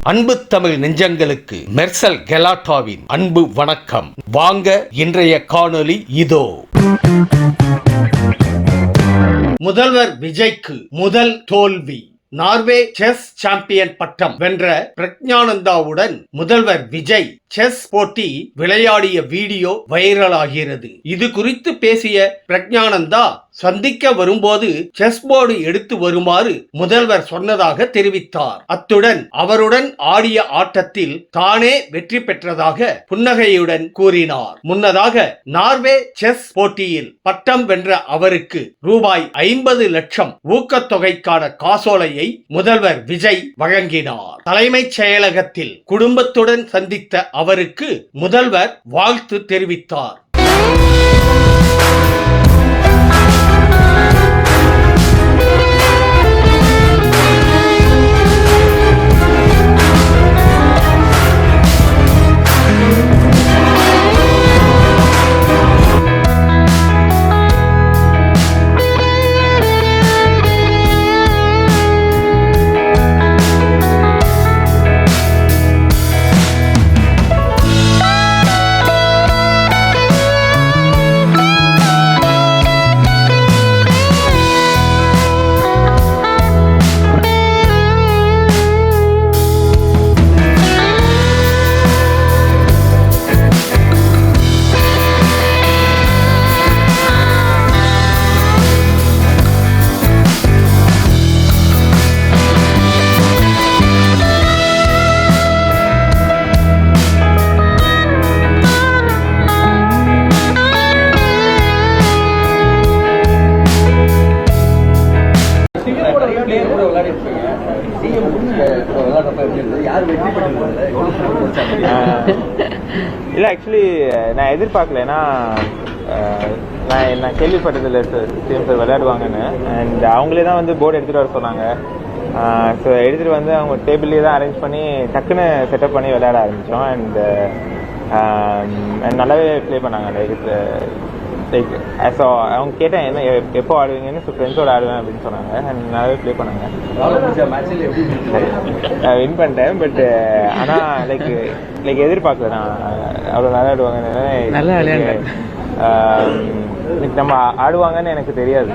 அன்பு தமிழ் நெஞ்சங்களுக்கு மெர்சல் கெலாட்டாவின் அன்பு வணக்கம். வாங்க இன்றைய காணொளி இதோ. முதல்வர் விஜய்க்கு முதல் தோல்வி. நார்வே செஸ் சாம்பியன் பட்டம் வென்ற பிரக்ஞானந்தாவுடன் முதல்வர் விஜய் செஸ் போட்டி விளையாடிய வீடியோ வைரலாகிறது. இது குறித்து பேசிய பிரக்ஞானந்தா, சந்திக்க வரும்போது செஸ் போர்டு எடுத்து வருமாறு முதல்வர் சொன்னதாக தெரிவித்தார். அத்துடன் அவருடன் ஆடிய ஆட்டத்தில் தானே வெற்றி பெற்றதாக புன்னகையுடன் கூறினார். முன்னதாக நார்வே செஸ் போட்டியில் பட்டம் வென்ற அவருக்கு ரூபாய் 50 லட்சம் ஊக்கத்தொகைக்கான காசோலையை முதல்வர் விஜய் வழங்கினார். தலைமைச் செயலகத்தில் குடும்பத்துடன் சந்தித்த அவருக்கு முதல்வர் வாழ்த்து தெரிவித்தார். இல்லை, ஆக்சுவலி நான் எதிர்பார்க்கல. ஏன்னா நான் கேள்விப்பட்டதில்லை சிஎம் சார் விளையாடுவாங்கன்னு. அண்ட் அவங்களே தான் வந்து போர்டு எடுத்துகிட்டு வர சொன்னாங்க. ஸோ எடுத்துகிட்டு வந்து அவங்க டேபிள்லேயே தான் அரேஞ்ச் பண்ணி டக்குன்னு செட்டப் பண்ணி விளையாட ஆரம்பித்தோம். அண்ட் நல்லாவே ப்ளே பண்ணாங்க. லைக் ஸோ அவங்க கேட்டேன் என்ன எப்போ ஆடுவீங்கன்னு. ஸோ ஃப்ரெண்ட்ஸோடு ஆடுவேன் அப்படின்னு சொன்னாங்க. அண்ட் நல்லாவே ப்ளே பண்ணாங்க. வின் பண்ணிட்டேன். பட் ஆனால் லைக் எதிர்பார்க்கல நான் அவ்வளோ நல்லா ஆடுவாங்கன்னு. நம்ம ஆடுவாங்கன்னு எனக்கு தெரியாது.